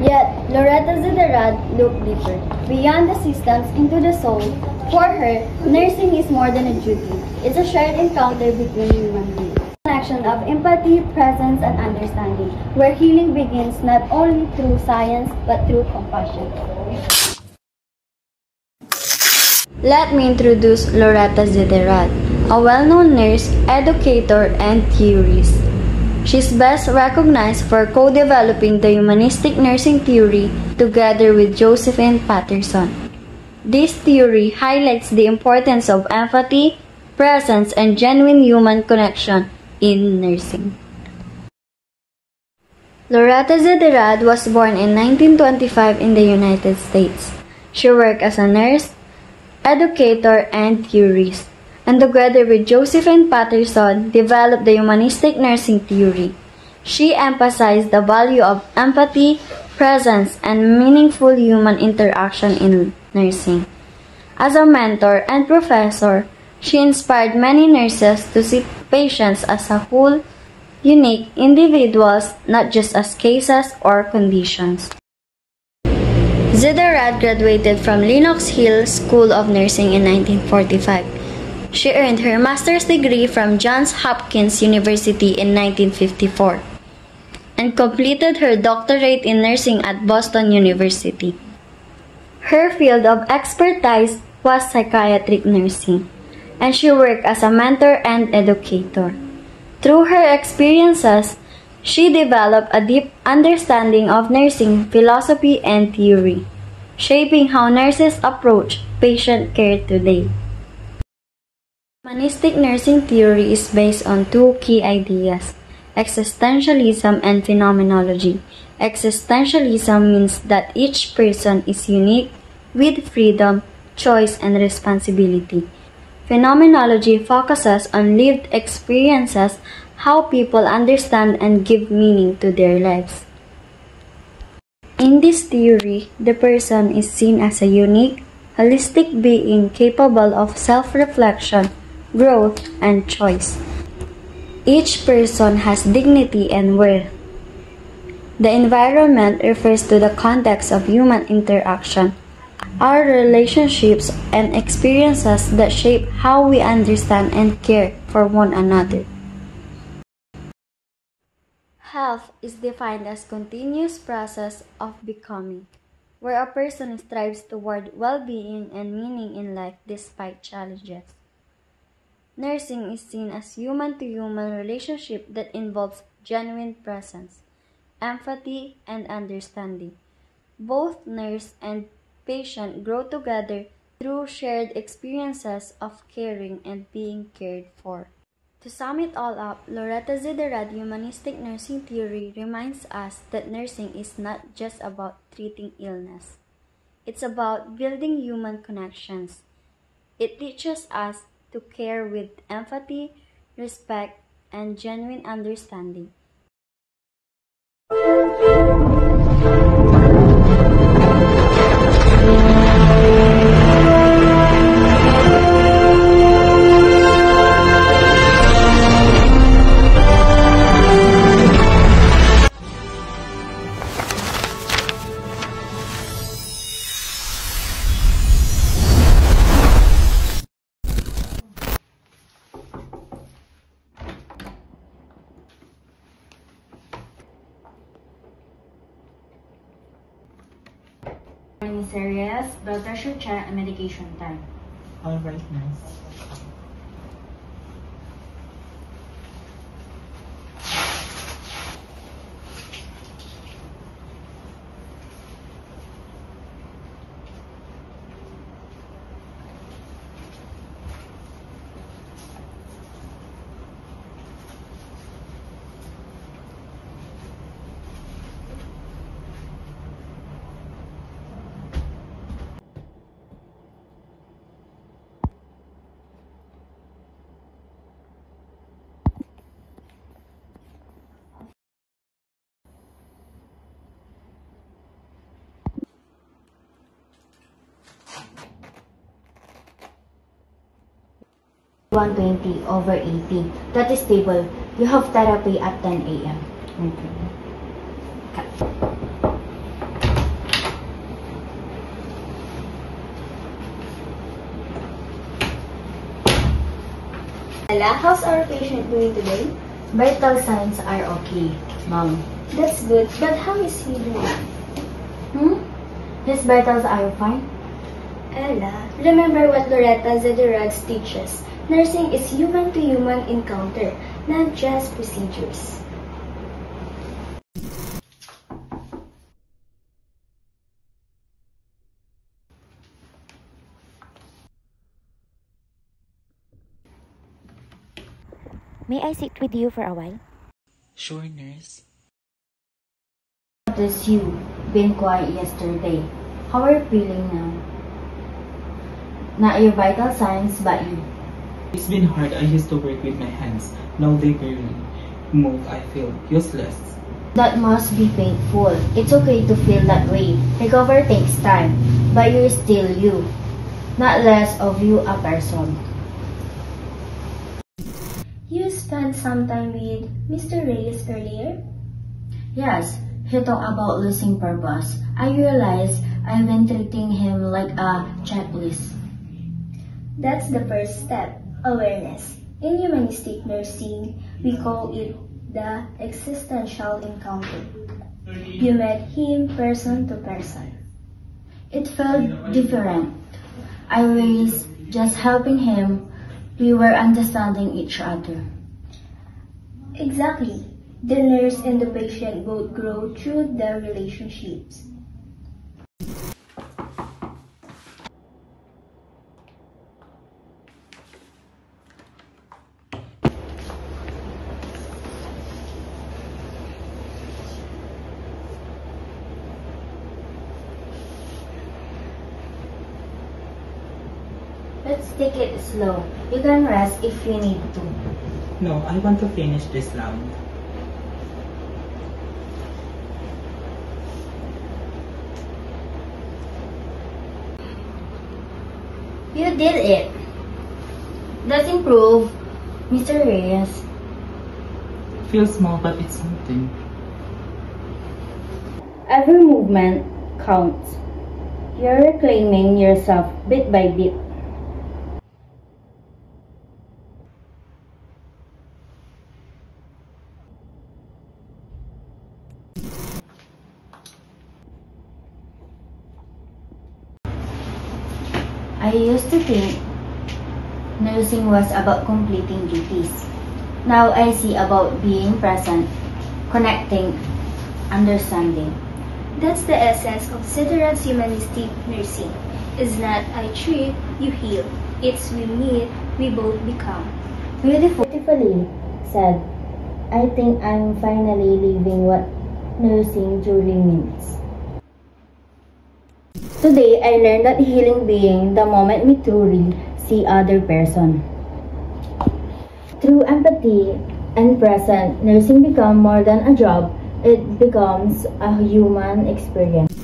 Yet, Loretta Ziderad looked deeper, beyond the systems into the soul. For her, nursing is more than a duty. It's a shared encounter between human beings. Connection of empathy, presence, and understanding, where healing begins not only through science, but through compassion. Let me introduce Loretta Ziderad, a well-known nurse, educator, and theorist. She's best recognized for co-developing the humanistic nursing theory together with Josephine Patterson. This theory highlights the importance of empathy, presence, and genuine human connection in nursing. Loretta Ziderad was born in 1925 in the United States. She worked as a nurse, educator, and theorist, and together with Josephine Patterson, developed the humanistic nursing theory. She emphasized the value of empathy, presence, and meaningful human interaction in nursing. As a mentor and professor, she inspired many nurses to see patients as a whole, unique individuals, not just as cases or conditions. Ziderad graduated from Lenox Hill School of Nursing in 1945. She earned her master's degree from Johns Hopkins University in 1954 and completed her doctorate in nursing at Boston University. Her field of expertise was psychiatric nursing, and she worked as a mentor and educator. Through her experiences, she developed a deep understanding of nursing philosophy and theory, shaping how nurses approach patient care today. Humanistic nursing theory is based on two key ideas, existentialism and phenomenology. Existentialism means that each person is unique, with freedom, choice, and responsibility. Phenomenology focuses on lived experiences, how people understand and give meaning to their lives. In this theory, the person is seen as a unique, holistic being capable of self-reflection, growth, and choice. Each person has dignity and worth. The environment refers to the context of human interaction, our relationships and experiences that shape how we understand and care for one another. Health is defined as continuous process of becoming, where a person strives toward well-being and meaning in life despite challenges. Nursing is seen as human-to-human relationship that involves genuine presence, empathy, and understanding. Both nurse and patient grow together through shared experiences of caring and being cared for. To sum it all up, Loretta Ziderad humanistic nursing theory reminds us that nursing is not just about treating illness. It's about building human connections. It teaches us to care with empathy, respect, and genuine understanding. Morning cereals, blood pressure check, and medication time. All right, nurse. (120/80). That is stable. You have therapy at 10 a.m. Okay. Ella, how's our patient doing today? Vital signs are okay, Mom. That's good, but how is he doing? His vitals are fine. Ella, remember what Loretta Zederugs teaches. Nursing is human-to-human encounter, not just procedures. May I sit with you for a while? Sure, nurse. Notice you been quiet yesterday. How are you feeling now? Not your vital signs, but you. It's been hard. I used to work with my hands. Now they barely move. I feel useless. That must be painful. It's okay to feel that way. Recover takes time, but you're still you. Not less of you a person. You spent some time with Mr. Reyes earlier? Yes, he talked about losing purpose. I realized I've been treating him like a checklist. That's the first step, awareness. In humanistic nursing, we call it the existential encounter. You met him person to person. It felt different. I was just helping him. We were understanding each other. Exactly. The nurse and the patient both grow through the relationships. Let's take it slow. You can rest if you need to. No, I want to finish this round. You did it. That's improve, Mr. Reyes. Feels small, but it's something. Every movement counts. You're reclaiming yourself bit by bit. I used to think nursing was about completing duties. Now I see about being present, connecting, understanding. That's the essence of Zederugs humanistic nursing. It's not I treat, you heal. It's we meet, we both become. Beautifully said. I think I'm finally living what nursing truly means. Today, I learned that healing being the moment we truly see other person. Through empathy and presence, nursing becomes more than a job. It becomes a human experience.